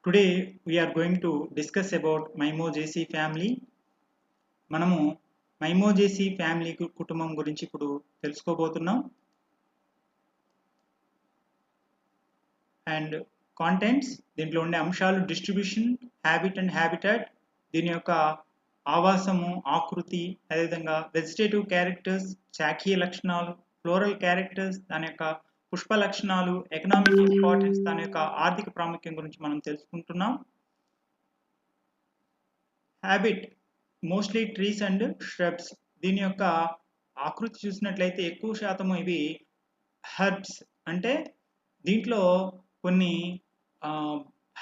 Today we are going to discuss about Mimosaceae family. మనము Mimosaceae family కుటుంబం గురించి ఇప్పుడు తెలుసుకోబోతున్నాం. అండ్ కాంటెంట్స్ దీంట్లో ఉండే అంశాలు డిస్ట్రిబ్యూషన్, హ్యాబిట్ అండ్ హ్యాబిటాట్, దీని యొక్క ఆవాసము, ఆకృతి, అదేవిధంగా వెజిటేటివ్ క్యారెక్టర్స్, శాఖీయ లక్షణాలు, ఫ్లోరల్ క్యారెక్టర్స్, దాని యొక్క పుష్ప లక్షణాలు, ఎకనామిక్ ఇంపార్టెన్స్, దాని యొక్క ఆర్థిక ప్రాముఖ్యం గురించి మనం తెలుసుకుంటున్నాం. Habit mostly trees and shrubs. దీని యొక్క ఆకృతి చూసినట్లయితే ఎక్కువ శాతం ఇవి హెర్బ్స్, అంటే దీంట్లో కొన్ని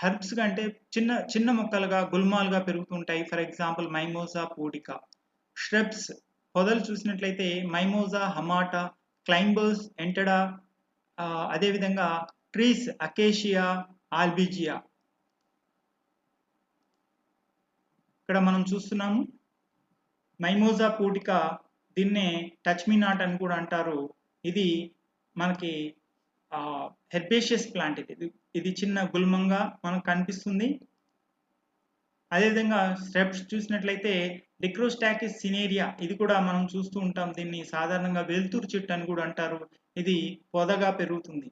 హెర్బ్స్ అంటే చిన్న చిన్న మొక్కలుగా గుల్మాలుగా పెరుగుతుంటాయి. For example Mimosa pudica. shrubs పొదలు చూసినట్లయితే మైమోజా హమాటా, క్లైంబర్స్ ఎంటడా, అదేవిధంగా ట్రీస్ అకేషియా, ఆల్బిజియా. ఇక్కడ మనం చూస్తున్నాము మైమోజా పూటికా, దీన్నే టచ్ మీ నాట్ అని కూడా అంటారు. ఇది మనకి హెర్బేషియస్ ప్లాంట్. ఇది చిన్న గుల్మంగా మనకు కనిపిస్తుంది. అదేవిధంగా స్టెప్స్ చూసినట్లయితే డిక్రోస్టాకిస్ సినేరియా, ఇది కూడా మనం చూస్తూ ఉంటాం. దీన్ని సాధారణంగా వెలుతురు చెట్టు అని కూడా అంటారు. ఇది పొదగా పెరుగుతుంది.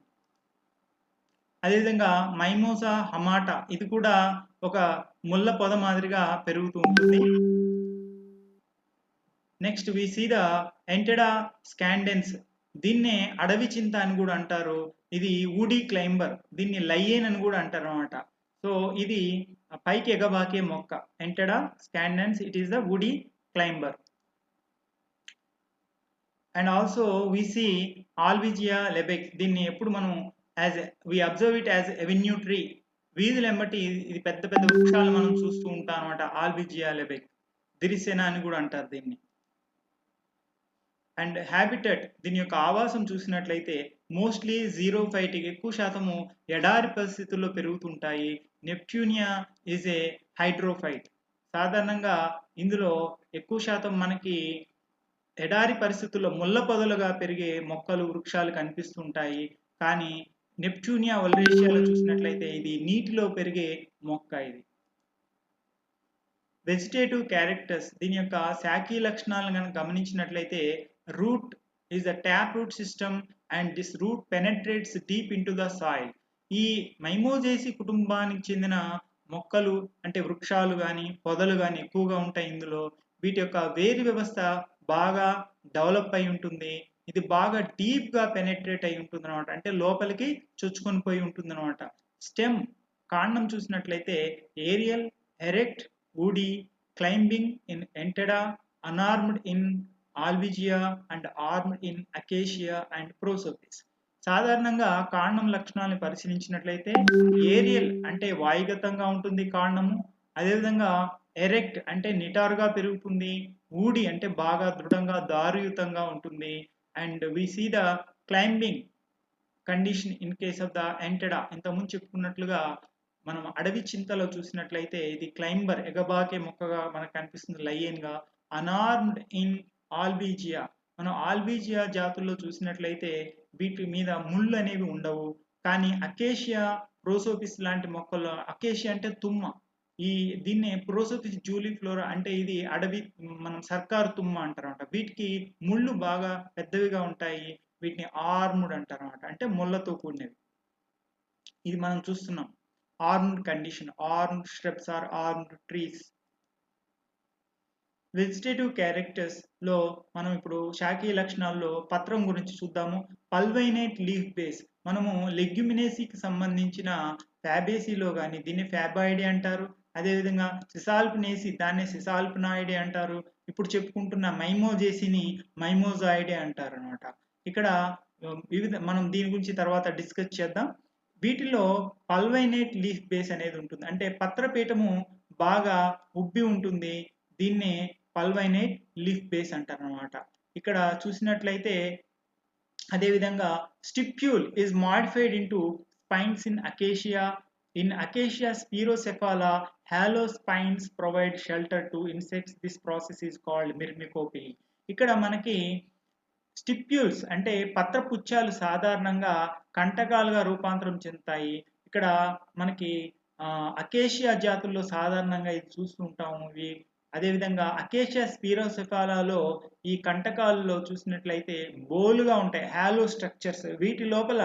అదేవిధంగా మైమోజా హమాటా, ఇది కూడా ఒక ముళ్ళ పొద మాదిరిగా పెరుగుతూ ఉంటుంది. నెక్స్ట్ వి సీ ద ఎంటెడా స్కాండెన్స్, దీన్నే అడవి చింత అని కూడా అంటారు. ఇది వుడీ క్లైంబర్, దీన్ని లైయన్ అని కూడా అంటారు అనమాట. సో ఇది పైకి ఎగబాకే మొక్క Entada scandens, it is the woody climber. And also we see Albizia lebbeck, దీన్ని ఎప్పుడు మనం we observe it as avenue tree, వీధులు ఎంబటి ఇది పెద్ద పెద్ద వృక్షాలు మనం చూస్తూ ఉంటాం అనమాట. ఆల్బిజియా లెబెక్, దిరిసేన అని కూడా అంటారు దీన్ని. అండ్ హ్యాబిటెట్, దీని యొక్క ఆవాసం చూసినట్లయితే మోస్ట్లీ జీరోఫైటిక్, ఎక్కువ శాతము ఎడారి పరిస్థితుల్లో పెరుగుతుంటాయి. నెప్ట్యూనియా ఈజ్ ఏ హైడ్రోఫైట్. సాధారణంగా ఇందులో ఎక్కువ శాతం మనకి ఎడారి పరిస్థితుల్లో ముళ్ళ పొదలుగా పెరిగే మొక్కలు, వృక్షాలు కనిపిస్తుంటాయి. కానీ నెప్ట్యూనియా ఒలరేషియాలో చూసినట్లయితే ఇది నీటిలో పెరిగే మొక్క. ఇది వెజిటేటివ్ క్యారెక్టర్స్, దీని యొక్క శాఖీ లక్షణాలను కనుక గమనించినట్లయితే root is a tap root system and this root penetrates deep into the soil. ఈ మైమోజేసి కుటుంబానికి చెందిన మొక్కలు అంటే వృక్షాలు కానీ పొదలు కానీ ఎక్కువగా ఉంటాయి ఇందులో. వీటి యొక్క వేరు వ్యవస్థ బాగా డెవలప్ అయి ఉంటుంది. ఇది బాగా డీప్ గా పెనెట్రేట్ అయి ఉంటుంది అనమాట, అంటే లోపలికి చొచ్చుకొని పోయి ఉంటుంది అనమాట. స్టెమ్, కాండం చూసినట్లయితే aerial, erect, woody, climbing in Entada, unarmed in Albizia and armed in Acacia and Prosopis. సాధారణంగా కాండం లక్షణాలను పరిశీలించినట్లయితే ఏరియల్ అంటే వాయుగతంగా ఉంటుంది కాండము. అదేవిధంగా ఎరెక్ట్ అంటే నిటారుగా పెరుగుతుంది. ఊడి అంటే బాగా దృఢంగా దారుయుతంగా ఉంటుంది. And we see the climbing condition in case of the Entada. ఇంతకుముందు చెప్పుకున్నట్లుగా మనం అడవి చింతలో చూసినట్లయితే ఇది క్లైంబర్, ఎగబాకే మొక్కగా మనకు కనిపిస్తుంది లయన్ గా. అనార్మ్డ్ ఇన్ ఆల్బిజియా, మనం ఆల్బిజియా జాతుల్లో చూసినట్లయితే వీటి మీద ముళ్ళు అనేవి ఉండవు. కానీ అకేషియా, ప్రోసోపిస్ లాంటి మొక్కల్లో, అకేషియా అంటే తుమ్మ, దీన్ని ప్రోసోపిస్ జూలిఫ్లోరా అంటే ఇది అడవి మనం సర్కారు తుమ్మ అంటారన్నమాట. వీటికి ముళ్ళు బాగా పెద్దవిగా ఉంటాయి. వీటిని ఆర్మ్డ్ అంటారన్నమాట, అంటే ముళ్ళతో కూడినవి. ఇది మనం చూస్తున్నాం armed condition. Armed shrubs are armed trees. Vegetative characters లో మనం ఇప్పుడు శాఖీయ లక్షణాల్లో పత్రం గురించి చూద్దాము. పల్వైనేట్ లీఫ్ బేస్, మనము లెగ్యుమినేసీకి సంబంధించిన ఫ్యాబేసీలో కానీ దీన్ని ఫ్యాబాయిడే అంటారు. అదేవిధంగా సిసాల్పినేసి, దాన్ని సిసాల్పినాయిడే అంటారు. ఇప్పుడు చెప్పుకుంటున్న మైమోజేసిని మైమోజాయిడే అంటారు అనమాట. ఇక్కడ మనం దీని గురించి తర్వాత డిస్కస్ చేద్దాం. వీటిలో పల్వైనేట్ లీఫ్ బేస్ అనేది ఉంటుంది, అంటే పత్రపీఠము బాగా ఉబ్బి ఉంటుంది. దీన్నే పల్వైనేట్ లీఫ్ బేస్ అంటారు అనమాట. ఇక్కడ చూసినట్లయితే అదేవిధంగా stipule is modified into spines in Acacia. In Acacia spirocephala hollow spines provide shelter to insects. This process is called myrmecophily. ఇక్కడ మనకి స్టిప్యూల్స్ అంటే పత్రపుచ్చాలు సాధారణంగా కంటకాలుగా రూపాంతరం చెందుతాయి. ఇక్కడ మనకి అకేషియా జాతుల్లో సాధారణంగా ఇది చూస్తుంటాము. అదేవిధంగా అకేషియా స్పిరోసెఫాలాలో ఈ కంటకాల్లో చూసినట్లయితే బోలుగా ఉంటాయి. Hollow structures. వీటి లోపల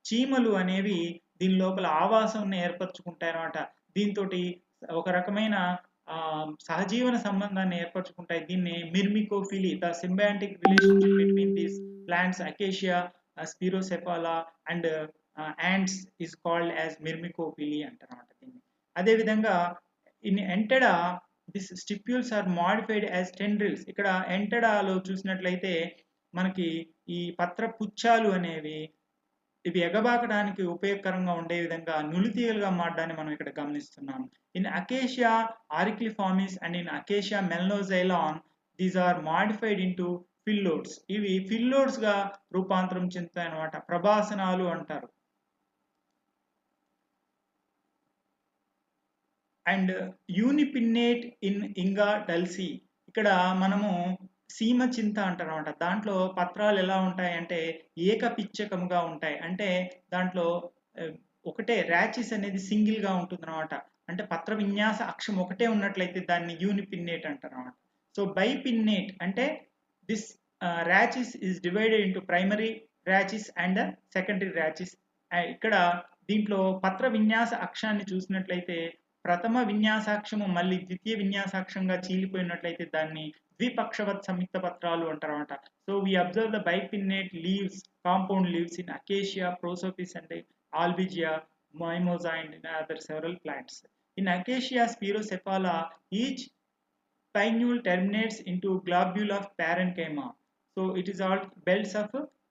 చీమలు అనేవి దీని లోపల ఆవాసాన్ని ఏర్పరచుకుంటాయన్నమాట. దీంతోటి ఒక రకమైన సహజీవన సంబంధాన్ని ఏర్పరచుకుంటాయి. దీన్ని myrmecophily, the symbiotic relationship between these plants Acacia spirocephala and ants is called as myrmecophily అంటారన్నమాట దీన్ని. అదేవిధంగా in Entada this stipules are modified as tendrils. ఇక్కడ ఎంటెడాలో చూసినట్లయితే మనకి ఈ పత్ర పుచ్చాలు అనేవి ఇవి ఎగబాకడానికి ఉపయోగకరంగా ఉండే విధంగా నులితీగలుగా మారడాన్ని మనం ఇక్కడ గమనిస్తున్నాం. In Acacia auriculiformis and in Acacia melanoxylon these are modified into phyllodes. ఇవి ఫిల్లోడ్స్ గా రూపాంతరం చెందుతాయి అన్నమాట. ప్రభాసనాలు అంటారు. అండ్ యూనిపిన్నేట్ ఇన్ ఇంగా డల్సి. ఇక్కడ మనము సీమ చింత అంటారు అనమాట. దాంట్లో పత్రాలు ఎలా ఉంటాయి అంటే ఏకపిచ్చకముగా ఉంటాయి. అంటే దాంట్లో ఒకటే ర్యాచిస్ అనేది సింగిల్ గా ఉంటుంది అనమాట. అంటే పత్ర విన్యాస అక్షం ఒకటే ఉన్నట్లయితే దాన్ని యూనిపిన్నేట్ అంటారు అనమాట. సో బైపిన్నేట్ అంటే this rachis is divided into primary rachis and secondary rachis. ఇక్కడ దీంట్లో పత్ర విన్యాస అక్షాన్ని చూసినట్లయితే ప్రథమ విన్యాసాక్షము మళ్ళీ ద్వితీయ విన్యాసాక్షంగా చీలిపోయినట్లయితే దాన్ని ద్విపక్షవత్ సంయుక్త పత్రాలు అంటారన్నమాట. So we observe the bipinnate leaves, compound leaves in Acacia, Prosopis and Albizia, Mimosa and other several plants. In Acacia spirocephala each pinule terminates into globule of parenchyma. So it is all belts of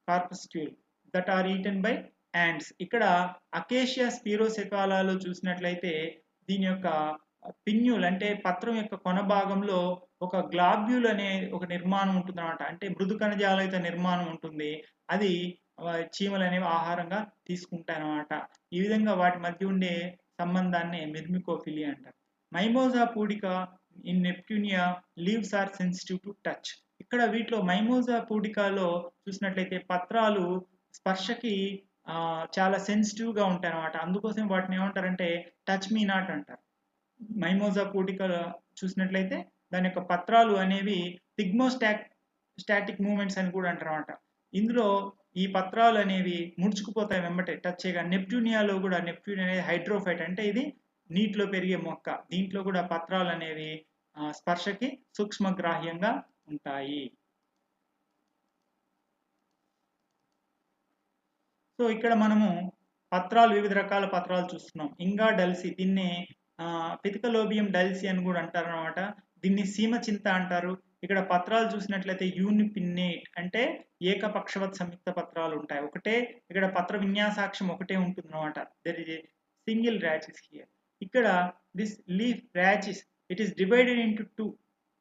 corpuscule that are eaten by ants. ఇక్కడ acacia స్పిరోసెఫాలాలో చూసినట్లయితే దీని యొక్క పిన్యూల్ అంటే పత్రం యొక్క కొన భాగంలో ఒక గ్లాబ్యూల్ అనే ఒక నిర్మాణం ఉంటుంది అనమాట. అంటే మృదు కణజాలయుత నిర్మాణం ఉంటుంది. అది చీమలు అనేవి ఆహారంగా తీసుకుంటాయి అనమాట. ఈ విధంగా వాటి మధ్య ఉండే సంబంధాన్ని మిర్మికోఫిలీ అంటారు. Mimosa pudica in Neptunia leaves are sensitive to touch. ఇక్కడ వీటిలో మైమోజా పూడికలో చూసినట్లయితే పత్రాలు స్పర్శకి చాలా సెన్సిటివ్ గా ఉంటాయి అనమాట. అందుకోసం వాటిని ఏమంటారంటే టచ్ మీ నాట్ అంటారు. మైమోజా పూడిక చూసినట్లయితే దాని యొక్క పత్రాలు అనేవి స్టాటిక్ మూమెంట్స్ అని కూడా అంటారు అనమాట. ఇందులో ఈ పత్రాలు అనేవి ముడుచుకుపోతాయి వెంబటే టచ్ చేయగా. నెప్ట్యూనియాలో కూడా, నెప్ట్యూనియా అనేది హైడ్రోఫైట్ అంటే ఇది నీటిలో పెరిగే మొక్క. దీంట్లో కూడా పత్రాలు అనేవి స్పర్శకి సూక్ష్మగ్రాహ్యంగా ఉంటాయి. సో ఇక్కడ మనము పత్రాలు, వివిధ రకాల పత్రాలు చూస్తున్నాం. ఇంగా డల్సి, దీన్ని పిథికలోబియం డల్సి అని కూడా అంటారు అనమాట. దీన్ని సీమ చింత అంటారు. ఇక్కడ పత్రాలు చూసినట్లయితే యూనిపిన్నేట్ అంటే ఏకపక్షవత్ సంయుక్త పత్రాలు ఉంటాయి. ఒకటే ఇక్కడ పత్ర విన్యాసాక్షం ఒకటే ఉంటుంది అనమాట. There is a single rachis here. ఇక్కడ this leaf rachis it is divided into two.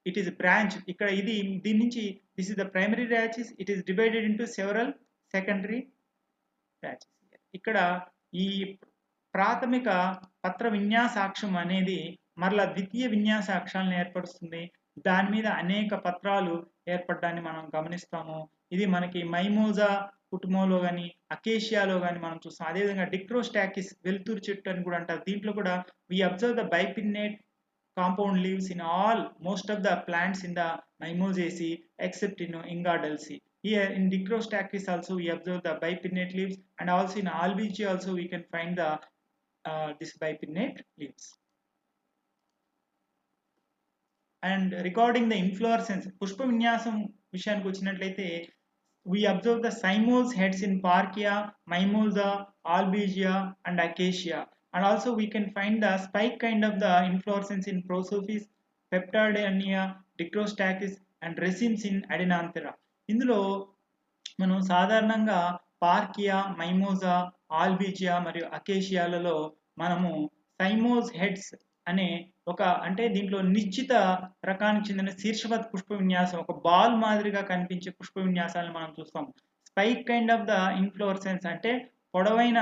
It is branch. ఇక్కడ ఇది దీని నుంచి this is the primary rachis. It is divided into several secondary rachis. ఇక్కడ ఈ ప్రాథమిక పత్ర విన్యాసాక్షం అనేది మరలా ద్వితీయ విన్యాసాక్షాలను ఏర్పరుస్తుంది. దాని మీద అనేక పత్రాలు ఏర్పడడాన్ని మనం గమనిస్తాము. ఇది మనకి మైమోజా కుటుంబంలో కానీ అకేషియాలో కానీ మనం చూస్తాం. అదేవిధంగా డిక్రోస్టాకిస్, వెలుతురు చెట్టు అని కూడా అంటారు. దీంట్లో కూడా we observe the bipinnate compound leaves in all most of the plants in the Mimosaceae except in Inga dulci. Here in Dichrostachys also we observe the bipinnate leaves, and also in Albizia also we can find the this bipinnate leaves. And regarding the inflorescence, Pushpa విన్యాసం విషయానికి వచ్చినట్లయితే we observe the cymose heads in Parkia, Mimosa, Albizia and Acacia, and also we can find the spike kind of the inflorescence in Prosopis, Peptidania, Dichrostachys and racemes in Adenanthera. ఇందులో మనం సాధారణంగా పార్కియా, మైమోజా, ఆల్బిజియా మరియు అకేషియాలలో మనము సైమోస్ heads అనే ఒక అంటే దీంట్లో నిశ్చిత రకానికి చెందిన శీర్షవత్ పుష్ప విన్యాసం, ఒక బాల్ మాదిరిగా కనిపించే పుష్ప విన్యాసాలను మనం చూస్తాం. Spike kind of the inflorescence అంటే పొడవైన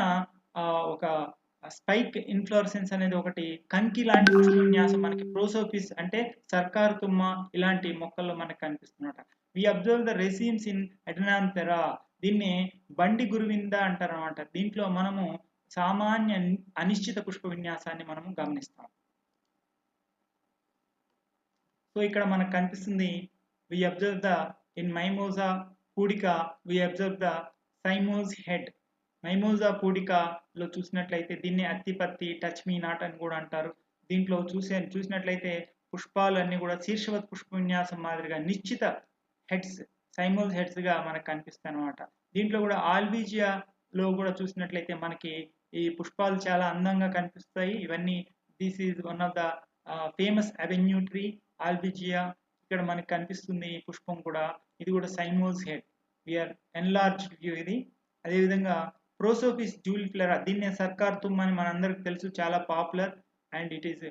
ఒక స్పైక్ ఇన్ఫ్లోరసెన్స్ అనేది ఒకటి కంకి లాంటి పుష్ప విన్యాసం మనకి ప్రోసోపిస్ అంటే సర్కారు తుమ్మ ఇలాంటి మొక్కల్లో మనకు కనిపిస్తున్నమాట. We observe the racemes in Adenanthera. దీన్ని బండి గురువింద అంటారు అనమాట. దీంట్లో మనము సామాన్య అనిశ్చిత పుష్ప విన్యాసాన్ని మనము గమనిస్తాం. సో ఇక్కడ మనకు కనిపిస్తుంది, we observe the in Mimosa pudica we observe the cymose head. మైమోజా పూడికలో చూసినట్లయితే దీన్ని అత్తిపత్తి, టచ్ మీ నాట్ అని కూడా అంటారు. దీంట్లో చూసినట్లయితే పుష్పాలు అన్ని కూడా శీర్షవత్ పుష్ప విన్యాసం మాదిరిగా నిశ్చిత హెడ్స్, సైమోజ్ హెడ్స్ గా మనకు కనిపిస్తాయి అన్నమాట. దీంట్లో కూడా ఆల్బీజియాలో కూడా చూసినట్లయితే మనకి ఈ పుష్పాలు చాలా అందంగా కనిపిస్తాయి. ఇవన్నీ this is one of the famous avenue tree Albizia. ఇక్కడ మనకు కనిపిస్తుంది ఈ పుష్పం కూడా, ఇది కూడా cymose head, we are enlarged view ఇది. అదేవిధంగా ప్రోసోపిస్ జూలిఫ్లెరా, దీన్నే సర్కార్ తుమ్ అని మనందరికి తెలుసు, చాలా popular and it is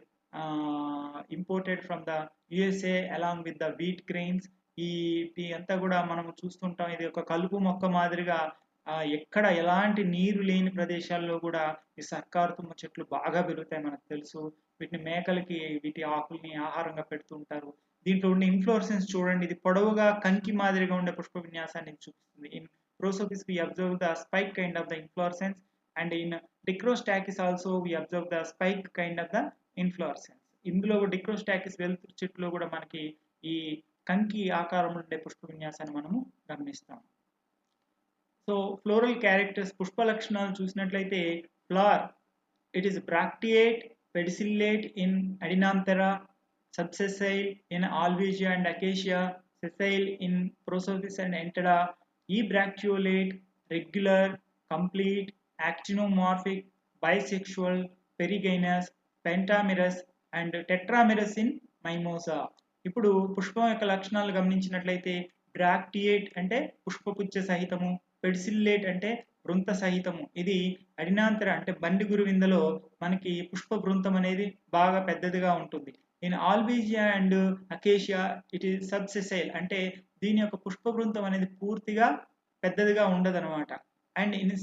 imported from the USA along with the wheat grains. ఈ అంతా కూడా మనం చూస్తుంటాం. ఇది ఒక కలుపు మొక్క మాదిరిగా ఎక్కడ ఎలాంటి నీరు లేని ప్రదేశాల్లో కూడా ఈ సర్కార్ తుమ్మ చెట్లు బాగా పెరుగుతాయి, మనకు తెలుసు. వీటిని మేకలకి వీటి ఆకుల్ని ఆహారంగా పెడుతుంటారు. దీంట్లో ఉండే ఇన్ఫ్లోరసెన్స్ చూడండి, ఇది పొడవుగా కంకి మాదిరిగా ఉండే పుష్ప విన్యాసాన్ని చూపిస్తుంది. In Prosopis we observe the spike kind of the inflorescence, and in Dichrostachys also we observe the spike kind of the inflorescence. ఇందులో Dichrostachys వెలుతురు చెట్టులో కూడా మనకి ఈ కంకి ఆకారంలో ఉండే పుష్ప విన్యాసాన్ని మనము గమనిస్తాం. సో ఫ్లోరల్ క్యారెక్టర్స్, పుష్ప లక్షణాలు చూసినట్లయితే flower it is bracteate, pedicellate in Adenanthera, subsessile in Albizia and Acacia, sessile in Prosopis and Entada, ebracteolate, regular, complete, actinomorphic, bisexual, perigynous, pentamerous and tetramerous in mimosa. ఇప్పుడు పుష్పం యొక్క లక్షణాలు గమనించినట్లయితే bracteate అంటే పుష్పపుచ్చ సహితము, పెడిసిల్లేట్ అంటే బృంత సహితము. ఇది అడినాంతర అంటే బండి గురువిందలో మనకి పుష్ప బృంతం అనేది బాగా పెద్దదిగా ఉంటుంది. In Albizia and Acacia it is subsessile అంటే దీని యొక్క పుష్ప బృంతం అనేది పూర్తిగా పెద్దదిగా ఉండదన్నమాట. And in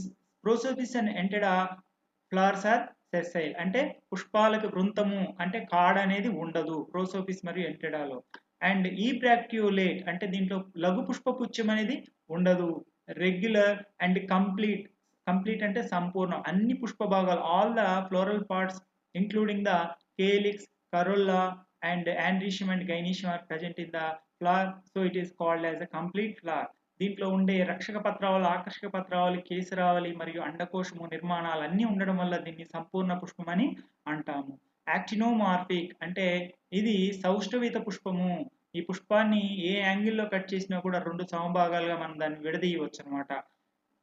Prosopis and Entada flowers are sessile అంటే పుష్పాలకు బృంతము అంటే కాడ అనేది ఉండదు ప్రోసోపిస్ మరియు ఎంటెడాలో. అండ్ ఈబ్రాక్టియోలేట్ అంటే దీంట్లో లఘు పుష్పపుచ్చం అనేది ఉండదు. రెగ్యులర్ అండ్ కంప్లీట్, కంప్లీట్ అంటే సంపూర్ణం, అన్ని పుష్ప భాగాలు, all the floral parts including the calyx, corolla and andrecium and gynoecium are present in the flower, so it is called as a complete flower. దీంట్లో ఉండే రక్షక పత్రావళి, ఆకర్షక పత్రావళి, కేసరావళి మరియు అండకోశము నిర్మాణాలు అన్నీ ఉండడం వల్ల దీన్ని సంపూర్ణ పుష్పం అని అంటాము. యాక్టినోమార్ఫిక్ అంటే ఇది సౌష్ఠవిత పుష్పము. ఈ పుష్పాన్ని ఏ యాంగిల్లో కట్ చేసినా కూడా రెండు సమభాగాలుగా మనం దాన్ని విడదీయవచ్చు అనమాట.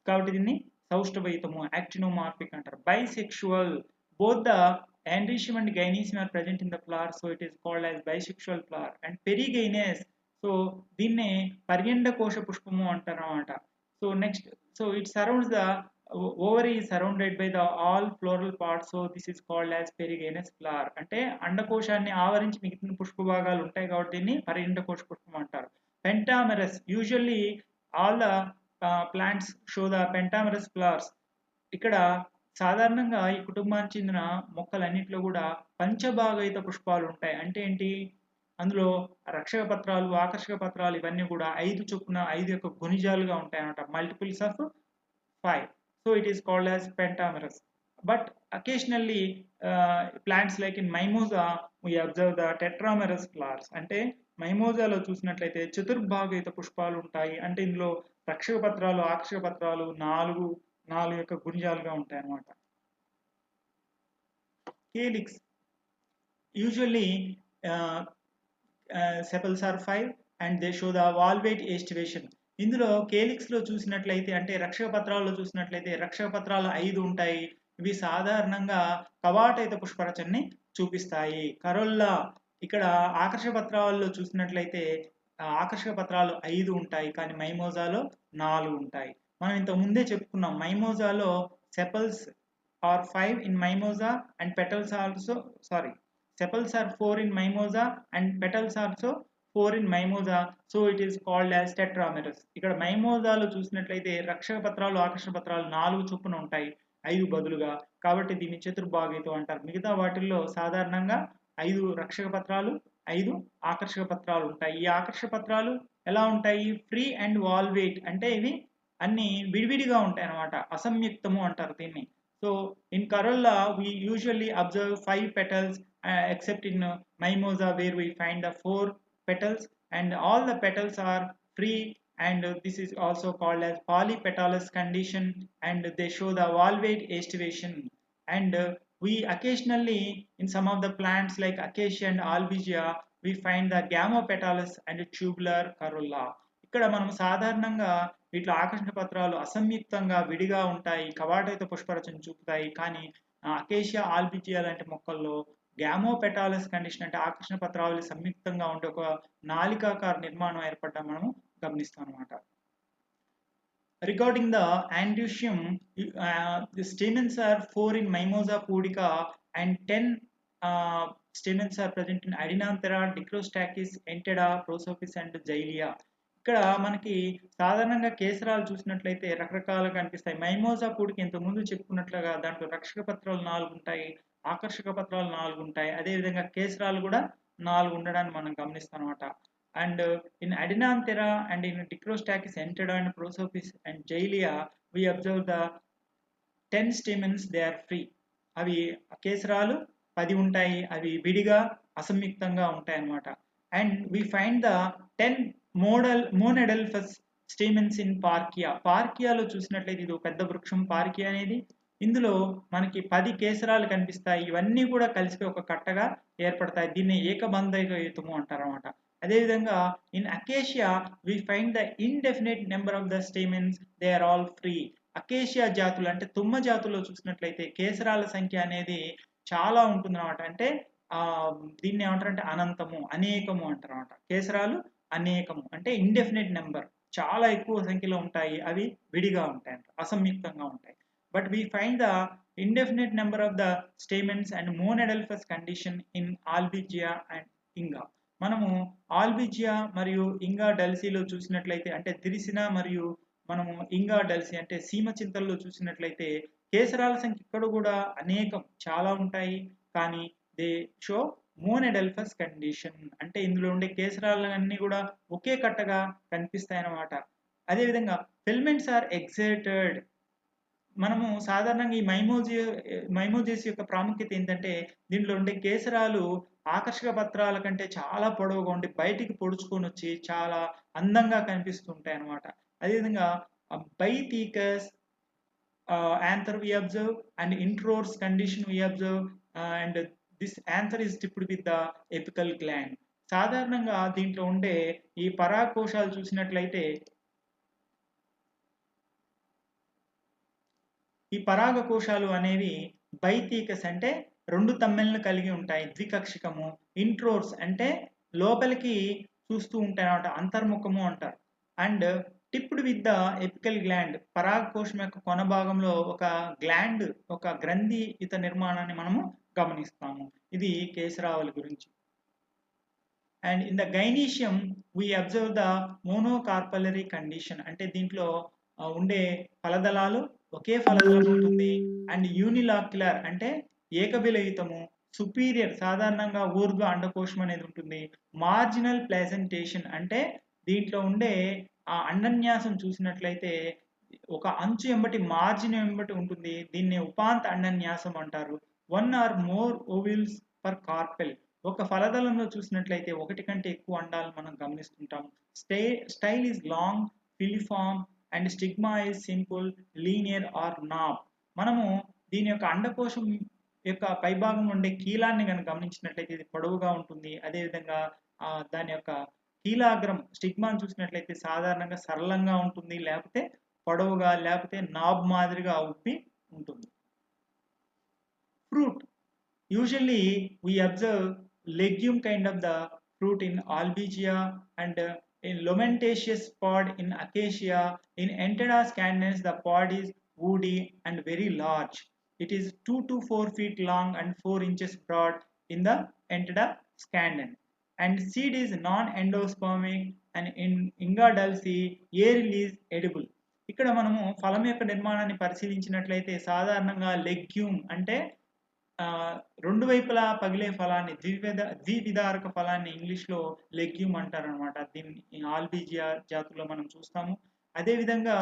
కాబట్టి దీన్ని సౌష్ఠవితము, యాక్టినోమార్ఫిక్ అంటారు. Bisexual, both the andrecium and gynoecium are present in the flower, so it is called as bisexual flower. And perigynous, so దీన్నే పర్యండకోశ పుష్పము అంటారు అన్నమాట. So next, so it surrounds the ovary is surrounded by the all floral parts, so this is called as perigynous flower. అంటే అండకోశాన్ని ఆవరించి మిగిలిన పుష్ప భాగాలు ఉంటాయి కాబట్టి దీన్ని పర్యండకోశ పుష్పం అంటారు. pentamerous, usually all the plants show the pentamerous flowers. ఇక్కడ సాధారణంగా ఈ కుటుంబానికి చెందిన మొక్కలన్నింటిలో కూడా పంచభాగయుత పుష్పాలు ఉంటాయి. అంటే ఏంటి, అందులో రక్షక పత్రాలు, ఆకర్షక పత్రాలు ఇవన్నీ కూడా 5 చొప్పున 5 యొక్క గుణిజాలుగా ఉంటాయి అన్నమాట. Multiples of 5. So it is called as pentamerous. But occasionally plants like in Mimosa we observe the tetramerous flowers. అంటే మైమోజాలో చూసినట్లయితే చతుర్భాగయుత పుష్పాలు ఉంటాయి. అంటే ఇందులో రక్షక పత్రాలు, ఆకర్షక పత్రాలు 4 యొక్క గుణిజాలుగా ఉంటాయి అన్నమాట. Calyx usually sepals are 5 and they show the valvate aestivation. ఇందులో కేలిక్స్ లో చూసినట్లయితే అంటే రక్షక పత్రాల్లో చూసినట్లయితే రక్షక పత్రాలు 5 ఉంటాయి. ఇవి సాధారణంగా కవాటయుత పుష్పరచనని చూపిస్తాయి. కరోల్లా, ఇక్కడ ఆకర్షక పత్రాల్లో చూసినట్లయితే ఆకర్షక పత్రాలు 5 ఉంటాయి, కానీ మైమోజాలో 4 ఉంటాయి. మనం ఇంత ముందే చెప్పుకున్నాం, మైమోజాలో sepals are 5 in Mimosa and petals also sepals are 4 in mimosa and petals also 4 in mimosa, so it is called as tetramerous. ఇక్కడ మైమోజాలో చూసినట్లయితే రక్షక పత్రాలు, ఆకర్షక పత్రాలు 4 చొప్పున ఉంటాయి 5 బదులుగా, కాబట్టి దీన్ని చతుర్భాగయుతం అంటారు. మిగతా వాటిల్లో సాధారణంగా 5 రక్షక పత్రాలు, 5 ఆకర్షక పత్రాలు ఉంటాయి. ఈ ఆకర్షక పత్రాలు ఎలా ఉంటాయి, ఫ్రీ అండ్ వాల్వేట్, అంటే ఇవి అన్ని విడివిడిగా ఉంటాయి అన్నమాట. అసంయుక్తము అంటారు దీన్ని. So in corolla we usually observe 5 petals, except in mimosa where we find the 4 petals, and all the petals are free, and this is also called as polypetalous condition, and they show the valvate aestivation. And we occasionally in some of the plants like acacia and albizia we find the gamopetalous and tubular corolla. ఇక్కడ మనం సాధారణంగా వీటిలో ఆకర్షణ పత్రాలు అసంయుక్తంగా విడిగా ఉంటాయి, కవాటయుత పుష్పరచన చూపుతాయి. కానీ అకేషియా ఆల్బిజియా లాంటి మొక్కల్లో గ్యామోపెటాలస్ కండిషన్ అంటే ఆకర్షణ పత్రాలు సంయుక్తంగా ఉండే ఒక నాలికాకార నిర్మాణం ఏర్పడడం మనము గమనిస్తాం అన్నమాట. Regarding the androecium, the stamens are 4 in Mimosa pudica and 10 stamens are present in Adenanthera, Dicrostachys, Entera, Prosopis and Xylea. ఇక్కడ మనకి సాధారణంగా కేసరాలు చూసినట్లయితే రకరకాలుగా కనిపిస్తాయి. మైమోసా పూడికి ఇంతకుముందు చెప్పుకున్నట్లుగా దాంట్లో రక్షక పత్రాలు 4 ఉంటాయి, ఆకర్షక పత్రాలు 4 ఉంటాయి. అదేవిధంగా కేసరాలు కూడా 4 ఉండడాన్ని మనం గమనిస్తాం అనమాట. And in Adenanthera and in Dicrostachys, Entera and Prosopis and Xylea we observe the 10 stamens, they are free. అవి కేసరాలు 10 ఉంటాయి, అవి విడిగా అసంయుక్తంగా ఉంటాయి అన్నమాట. And we find the 10 monadelphous stamens in Parkia. పార్కియాలో చూసినట్లయితే ఇది ఒక పెద్ద వృక్షం పార్కియా అనేది. ఇందులో మనకి 10 కేసరాలు కనిపిస్తాయి. ఇవన్నీ కూడా కలిసి ఒక కట్టగా ఏర్పడతాయి. దీన్ని ఏకబంధయుతము అంటారు అన్నమాట. అదేవిధంగా in acacia we find the indefinite number of the stamens, they are all free. Acacia జాతులు అంటే తుమ్మ జాతుల్లో చూసినట్లయితే కేసరాల సంఖ్య అనేది చాలా ఉంటుందన్నమాట. అంటే దీన్ని ఏమంటారంటే అనంతము, అనేకము అంటారు అన్నమాట. కేసరాలు అనేకము అంటే ఇండెఫినెట్ నెంబర్, చాలా ఎక్కువ సంఖ్యలో ఉంటాయి, అవి విడిగా ఉంటాయి అంట, అసంయుక్తంగా ఉంటాయి. But we find the indefinite number of the stamens and monadelphous condition in Albizia and Inga. మనము ఆల్బిజియా మరియు ఇంగా డల్సీలో చూసినట్లయితే అంటే దిరిసిన మరియు మనము ఇంగా డల్సీ అంటే సీమ చింతల్లో చూసినట్లయితే కేసరాల సంఖ్య ఇక్కడ కూడా అనేకం చాలా ఉంటాయి, కానీ దే షో మోనెడల్ఫస్ కండిషన్ అంటే ఇందులో ఉండే కేసరాలన్నీ కూడా ఒకే కట్టగా కనిపిస్తాయి అన్నమాట. అదేవిధంగా ఫిల్మెంట్స్ ఆర్ ఎగ్జైటెడ్. మనము సాధారణంగా ఈ మైమోజేస్ యొక్క ప్రాముఖ్యత ఏంటంటే దీంట్లో ఉండే కేసరాలు ఆకర్షక పత్రాల కంటే చాలా పొడవుగా ఉండి బయటికి పొడుచుకొని వచ్చి చాలా అందంగా కనిపిస్తుంటాయి అన్నమాట. అదేవిధంగా బైథీకస్ anther we observe and intrors condition we observe, and this anther is tipped with the apical gland. సాధారణంగా దీంట్లో ఉండే ఈ పరాగకోశాలు చూసినట్లయితే ఈ పరాగకోశాలు అనేవి బైథీకస్ అంటే 2 తమ్మెలను కలిగి ఉంటాయి, ద్వికక్షికము. ఇంట్రోర్స్ అంటే లోపలికి చూస్తూ ఉంటాయి అన్నమాట, అంతర్ముఖము అంటారు. And tipped with the apical gland, పరాగకోశం యొక్క కొన భాగంలో ఒక గ్లాండ్, ఒక గ్రంథి యుత నిర్మాణాన్ని మనము గమనిస్తాము. ఇది కేసరావళి గురించి. And in the gynoecium we observe the monocarpellary condition అంటే దీంట్లో ఉండే ఫలదళాలు ఒకే ఫలదళం ఉంటుంది. అండ్ యూనిలాక్యులర్ అంటే ఏకబిలయుతము. సుపీరియర్ సాధారణంగా ఊర్ధ్వ అండకోశం అనేది ఉంటుంది. మార్జినల్ ప్లెజెంటేషన్ అంటే దీంట్లో ఉండే ఆ అండన్యాసం చూసినట్లయితే ఒక అంచు ఎంబటి మార్జిన్ ఎంబటి ఉంటుంది, దీన్ని ఉపాంత అండన్యాసం అంటారు. 1 or more ovules per carpel. ఒక ఫలదళంలో చూసినట్లయితే 1 కంటే ఎక్కువ అండాలను మనం గమనిస్తుంటాం. Style is long, filiform and stigma is simple, linear or knob. మనము దీని యొక్క అండకోశం యొక్క పైభాగం ఉండే కీలాన్ని కనుక గమనించినట్లయితే ఇది పొడవుగా ఉంటుంది. అదేవిధంగా దాని యొక్క కీలాగ్రం స్టిగ్మాను చూసినట్లయితే సాధారణంగా సరళంగా ఉంటుంది, లేకపోతే పొడవుగా, లేకపోతే నాబ్ మాదిరిగా ఉప్పి ఉంటుంది. Fruit usually we observe legume kind of the fruit in Albizia and in Lomentaceous pod in Acacia. In Entera scandens the pod is woody and very large. It is 2 to 4 feet long and 4 inches broad in the Entera scandens. And seed is non-endospermic and in Inga dulci air is edible. ఇక్కడ మనము ఫలం యొక్క నిర్మాణాన్ని పరిశీలించినట్లయితే సాధారణంగా legume అంటే 2 వైపులా పగిలే ఫలాన్ని, ద్వివిధారక ఫలాన్ని ఇంగ్లీష్లో లెగ్యూమ్ అంటారు అనమాట. దీన్ని ఆల్బిజియా జాతుల్లో మనం చూస్తాము. అదేవిధంగా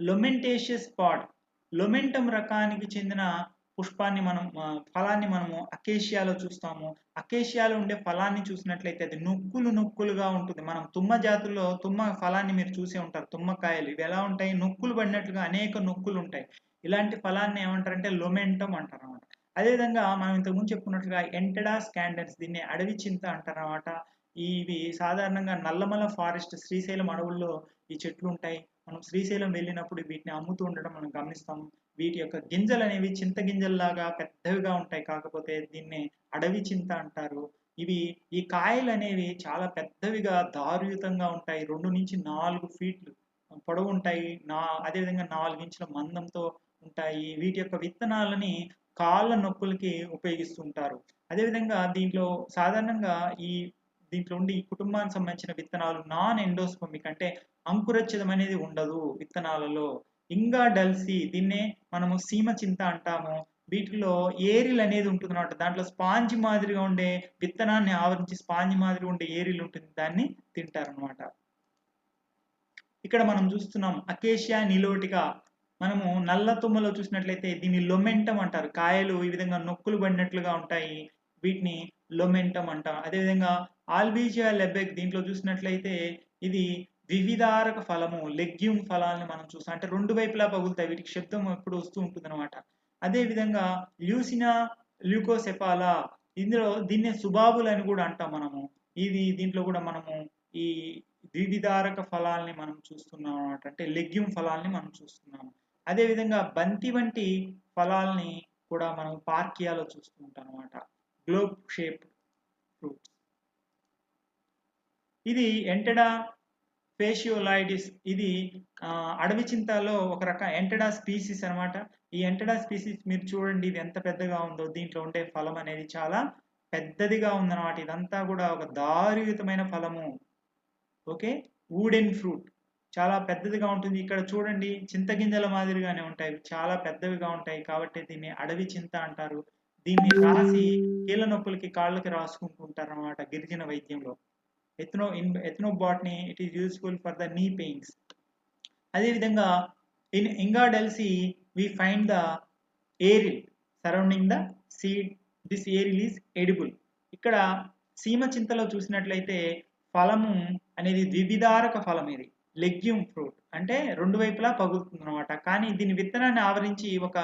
లొమెంటేషియస్ పాడ్ లొమెంటం రకానికి చెందిన పుష్పాన్ని ఫలాన్ని మనము అకేషియాలో చూస్తాము. అకేషియాలో ఉండే ఫలాన్ని చూసినట్లయితే అది నొక్కులుగా ఉంటుంది. మనం తుమ్మ జాతుల్లో తుమ్మ ఫలాన్ని మీరు చూసే ఉంటారు. తుమ్మకాయలు ఇవి ఎలా ఉంటాయి? నొక్కులు పడినట్లుగా అనేక నొక్కులు ఉంటాయి. ఇలాంటి ఫలాన్ని ఏమంటారంటే లొమెంటం అంటారన్నమాట. అదేవిధంగా మనం ఇంతకుముందు చెప్పుకున్నట్లుగా ఎంటెడా స్కాండెన్స్ దీన్ని అడవి చింత అంటారన్నమాట. ఇవి సాధారణంగా నల్లమల ఫారెస్ట్ శ్రీశైలం అడవుల్లో ఈ చెట్లు ఉంటాయి. మనం శ్రీశైలం వెళ్ళినప్పుడు వీటిని అమ్ముతూ ఉండడం మనం గమనిస్తాము. వీటి యొక్క గింజలు అనేవి చింత గింజల్లాగా పెద్దవిగా ఉంటాయి. కాకపోతే దీన్ని అడవి చింత అంటారు. ఈ కాయలు అనేవి చాలా పెద్దవిగా దారుయుతంగా ఉంటాయి. 2-4 ఫీట్లు పొడవు ఉంటాయి. అదేవిధంగా 4 ఇంచుల మందంతో ఉంటాయి. వీటి యొక్క విత్తనాలని కాళ్ళ నొప్పులకి ఉపయోగిస్తుంటారు. అదేవిధంగా సాధారణంగా దీంట్లో ఉండి ఈ కుటుంబానికి సంబంధించిన విత్తనాలు నాన్ ఎండోస్పర్మిక్ అంటే అంకురచ్ఛేదం అనేది ఉండదు విత్తనాలలో. ఇంగా డల్సి దీన్నే మనము సీమ చింత అంటాము. వీటిలో ఏరిల్ అనేది ఉంటుంది అన్నమాట. దాంట్లో స్పాంజ్ మాదిరిగా ఉండే విత్తనాన్ని ఆవరించి స్పాంజ్ మాదిరిగా ఉండే ఏరిల్ ఉంటుంది. దాన్ని తింటారనమాట. ఇక్కడ మనం చూస్తున్నాం అకేషియా నిలోటికా. మనము నల్ల తుమ్మలో చూసినట్లయితే దీన్ని లొమెంటం అంటారు. కాయలు ఈ విధంగా నొక్కులు పడినట్లుగా ఉంటాయి. వీటిని లొమెంటం అంటాం. అదేవిధంగా ఆల్బీజియా లెబెక్ దీంట్లో చూసినట్లయితే ఇది ద్వివిధారక ఫలము, లెగ్యూమ్ ఫలాలను మనం చూస్తాం. అంటే 2 వైపులా పగులుతాయి. వీటికి శబ్దం ఎప్పుడు వస్తూ ఉంటుంది అనమాట. అదేవిధంగా ల్యూసినా ల్యూకోసెఫాలా దీన్నే సుబాబుల్ అని కూడా అంటాం మనము. దీంట్లో కూడా మనము ఈ ద్వివిధారక ఫలాల్ని మనం చూస్తున్నాం అనమాట. అంటే లెగ్యూమ్ ఫలాల్ని మనం చూస్తున్నాము. అదేవిధంగా బంతి వంటి ఫలాల్ని కూడా మనం పార్కియాలో చూస్తూ ఉంటాం అనమాట. Globe shape fruits. ఇది ఎంటెడా ఫేషియోలాయిడిస్. ఇది అడవి చింతలో ఒక రకం ఎంటెడా స్పీసీస్ అనమాట. ఈ ఎంటెడా స్పీసీస్ మీరు చూడండి ఇది ఎంత పెద్దగా ఉందో. దీంట్లో ఉండే ఫలం అనేది చాలా పెద్దదిగా ఉందన్నమాట. ఇదంతా కూడా ఒక దారుయుతమైన ఫలము. ఓకే, వుడెన్ ఫ్రూట్ చాలా పెద్దదిగా ఉంటుంది. ఇక్కడ చూడండి చింతగింజల మాదిరిగానే ఉంటాయి. చాలా పెద్దవిగా ఉంటాయి. కాబట్టి దీన్ని అడవి చింత అంటారు. దీన్ని రాసి కీళ్ళ నొప్పులకి కాళ్ళకి రాసుకుంటూ ఉంటారు అనమాట గిరిజన వైద్యంలో. Ethnobotany it is useful for the knee pains. అదేవిధంగా in Inga dulcis we find the aril surrounding the seed. This aril is edible. ఇక్కడ సీమ చింతలో చూసినట్లయితే ఫలము అనేది ద్వివిధారక ఫలం. ఇది లెగ్యూమ్ ఫ్రూట్ అంటే 2 వైపులా పగులుతుంది అనమాట. కానీ దీని విత్తనాన్ని ఆవరించి ఒక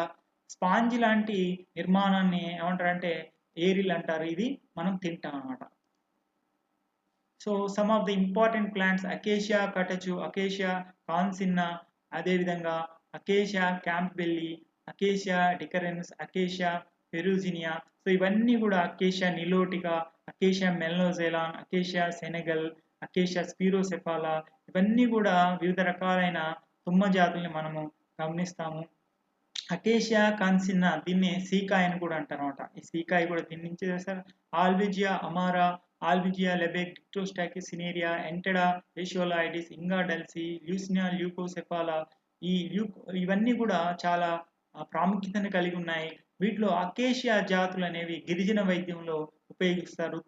స్పాంజ్ లాంటి నిర్మాణాన్ని ఏమంటారంటే ఏరిల్ అంటారు. ఇది మనం తింటాం అనమాట. So some of the important plants Acacia catechu, Acacia concinna, అదేవిధంగా Acacia campbellii, Acacia decurrens, Acacia ferruginea. So ఇవన్నీ కూడా Acacia nilotica, Acacia melanoxylon, Acacia senegal, Acacia spirocephala, ఇవన్నీ కూడా వివిధ రకాలైన తుమ్మ జాతుల్ని మనము గమనిస్తాము. అకేషియా కాన్సిన్నా దీన్ని సీకాయ అని కూడా అంటారు అనమాట. ఈ సీకాయ కూడా దీని నుంచి చేస్తారు. ఆల్బిజియా అమారా, ఆల్బిజియా లెబెక్, డిక్టోస్టాకిస్ సినేరియా, ఎంటెడా ఫేషియోలాయిడిస్, ఇంగాడెల్సి, ల్యూసినా ల్యూకోసెఫాలా, ఇవన్నీ కూడా చాలా ప్రాముఖ్యతను కలిగి ఉన్నాయి. వీటిలో అకేషియా జాతులు అనేవి గిరిజన వైద్యంలో ఉపయోగిస్తారు.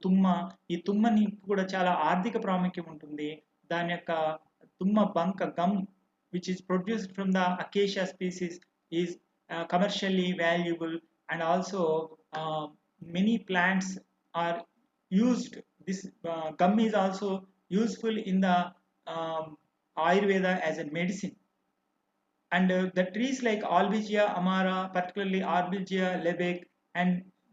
ఈ తుమ్మని కూడా చాలా ఆర్థిక ప్రాముఖ్యం ఉంటుంది. దాని యొక్క తుమ్మ బంక gum which is produced from the acacia species is commercially valuable, and also many plants are used. This gum is also useful in the Ayurveda as a medicine. And the trees like Albizia amara, particularly Albizia lebec, and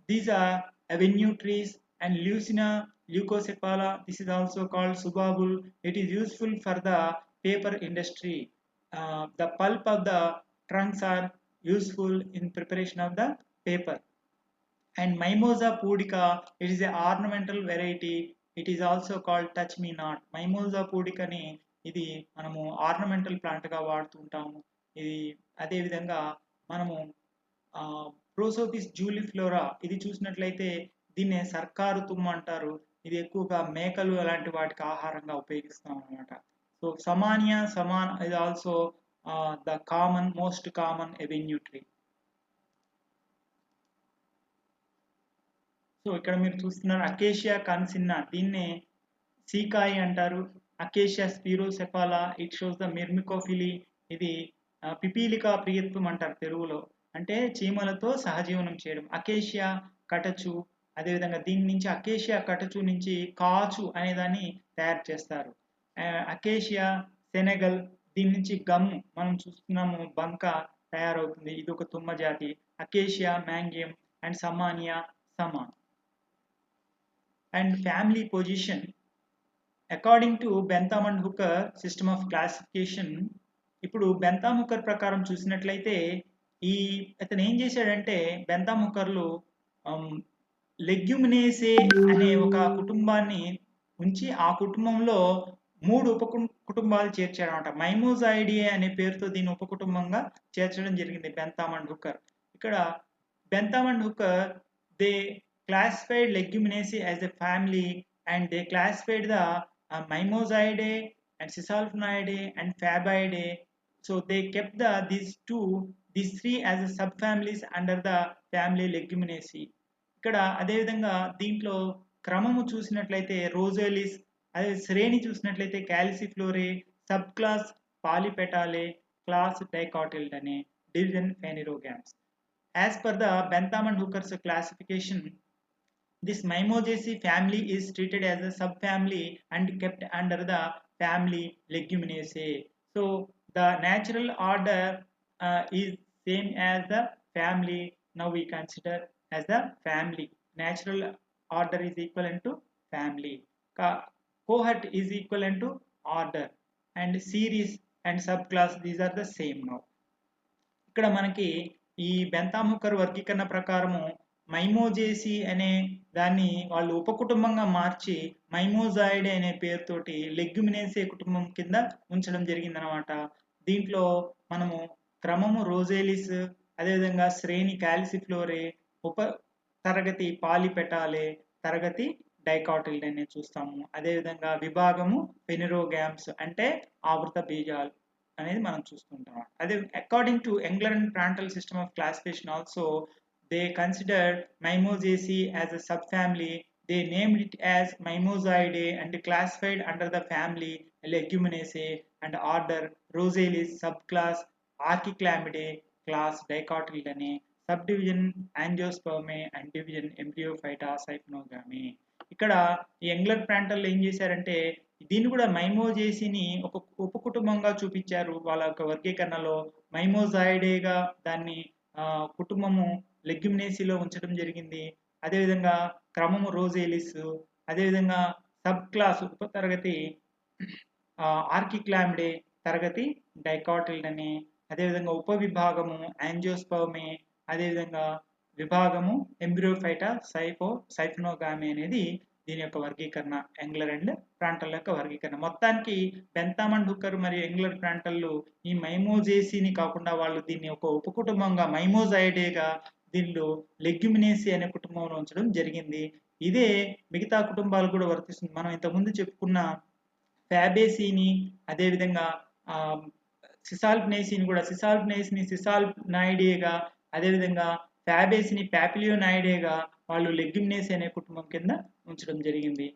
these are avenue trees, and Leucina leucocephala, this is also called subabul. It is useful for the paper industry. The pulp of the trunks are useful in preparation of the paper. And Mimosa pudica, it is a ornamental variety. It is also called touch me not. Mimosa pudica ni ఇది మనము ornamental plant గా వాడుతుంటాము. ఇది అదే విధంగా మనము ప్రోసోపిస్ జూలిఫ్లోరా ఇది చూసినట్లయితే దీన్నే సర్కారు తుమ్మ అంటారు. ఇది ఎక్కువగా మేకలు అలాంటి వాటికి ఆహారంగా ఉపయోగిస్తాం అనమాట. So Samanea is also the most common avenue tree. So ఇక్కడ మీరు చూస్తున్నారు అకేషియా కాన్సిన్నా, దీన్నే సీకాయ అంటారు. Acacia spirocephala, it shows the myrmecophily, ఇది పిపీలికా ప్రియత్వం అంటారు తెలుగులో. అంటే చీమలతో సహజీవనం చేయడం. అకేషియా కటచు, అదేవిధంగా దీని నుంచి అకేషియా కటచు నుంచి కాచు అనేదాన్ని తయారు చేస్తారు. అకేషియా సెనెగల్ దీని నుంచి గమ్ మనం చూస్తున్నాము బంక తయారవుతుంది. ఇది ఒక తుమ్మ జాతి. అకేషియా మ్యాంగియం అండ్ సమానియా సమా. And family position according to Bentham and హుకర్ system of classification. ఇప్పుడు బెంథమ్ హుకర్ ప్రకారం చూసినట్లయితే అతను ఏం చేశాడంటే బెంథమ్ హుకర్లు లెగ్యుమినేసే అనే ఒక కుటుంబాన్ని ఉంచి ఆ కుటుంబంలో 3 కుటుంబాలు చేర్చారనమాట. మైమోజాయిడియే అనే పేరుతో దీన్ని ఉపకుటుంబంగా చేర్చడం జరిగింది బెంథమ్ అండ్ హుకర్. ఇక్కడ Bentham and Hooker they classified Leguminaceae as a family, and they classified the Mimosaidae and Cisalpinidae and Fabaeidae. So they kept these three as a subfamilies under the family Leguminaceae. ఇక్కడ అదేవిధంగా దీంట్లో క్రమము చూసినట్లయితే రోజోలిస్, అదే శ్రేణి చూసినట్లయితే Calyciflorae, sub class Polypetalae, class Dicotyledonae, division Phanerogams. As per the Bentham and Hooker's classification, this Mimosaceae family is treated as a subfamily and kept under the family Leguminaceae. So the natural order is same as the family. Now we consider as the family. Natural order is equivalent to family. Cohort is equivalent to order, and series and subclass, these are the same now. ఇక్కడ మనకి ఈ Bentham హుకర్ వర్గీకరణ ప్రకారము మైమోజేసి అనే దాన్ని వాళ్ళు ఉపకుటుంబంగా మార్చి మైమోజాయిడే అనే పేరుతోటి లెగ్యుమినేసే కుటుంబం కింద ఉంచడం జరిగిందనమాట. దీంట్లో మనము క్రమము రోజేలిస్, అదేవిధంగా శ్రేణి క్యాలిసిఫ్లోరే, ఉప తరగతి పాలిపెటాలే, తరగతి డైకాటిల్డే అని చూస్తాము. అదేవిధంగా విభాగము ఫెనిరోగామ్స్ అంటే ఆవృత బీజాలు అనేది మనం చూస్తుంటాం. అదే according to Engler and Prantl system of classification also they considered Mimosaceae as a subfamily. They named it as Mimosaidae and classified under the family Leguminaceae and order Rosalis, subclass Archiclamidae, class Dicotyledone, subdivision Angiospermae and division Embryophyta Siphonogameae. ఇక్కడ ఈ ఎంగ్లర్ ప్రాంటల్ ఏం చేశారంటే దీన్ని కూడా మైమోజేసిని ఒక ఉపకుటుంబంగా చూపించారు. వాళ్ళ యొక్క వర్గీకరణలో మైమోజాయిడేగా దాన్ని కుటుంబము లెగ్యుమినేసీలో ఉంచడం జరిగింది. అదేవిధంగా క్రమము రోజేలిస్, అదేవిధంగా సబ్ క్లాస్ ఉపతరగతి ఆర్కిక్లామిడే, తరగతి డైకాటిల్డనే, అదేవిధంగా ఉపవిభాగము యాంజియోస్పర్మే, అదేవిధంగా విభాగము ఎంబ్రియోఫైటా సైఫోనోగామే అనేది దీని యొక్క వర్గీకరణ. ఎంగ్లర్ అండ్ ప్రాంటల్ యొక్క వర్గీకరణ. మొత్తానికి బెంథమ్ అండ్ హుకర్ మరియు ఎంగ్లర్ ప్రాంటల్లు ఈ మైమోజేసిని కాకుండా వాళ్ళు దీన్ని ఒక ఉపకుటుంబంగా మైమోజాయిడేగా దీనిలో లెగ్యుమినేసి అనే కుటుంబంలో ఉంచడం జరిగింది. ఇదే మిగతా కుటుంబాలు కూడా వర్తిస్తుంది. మనం ఇంతకుముందు చెప్పుకున్న ఫ్యాబేసీని, అదేవిధంగా సిసాల్పినేసిని కూడా సిసాల్పినాయిడేగా, అదేవిధంగా ఫ్యాబేసిని ప్యాపిలియోనాయిడేగా వాళ్ళు లెగ్యుమినేసి అనే కుటుంబం కింద ఉంచడం జరిగింది.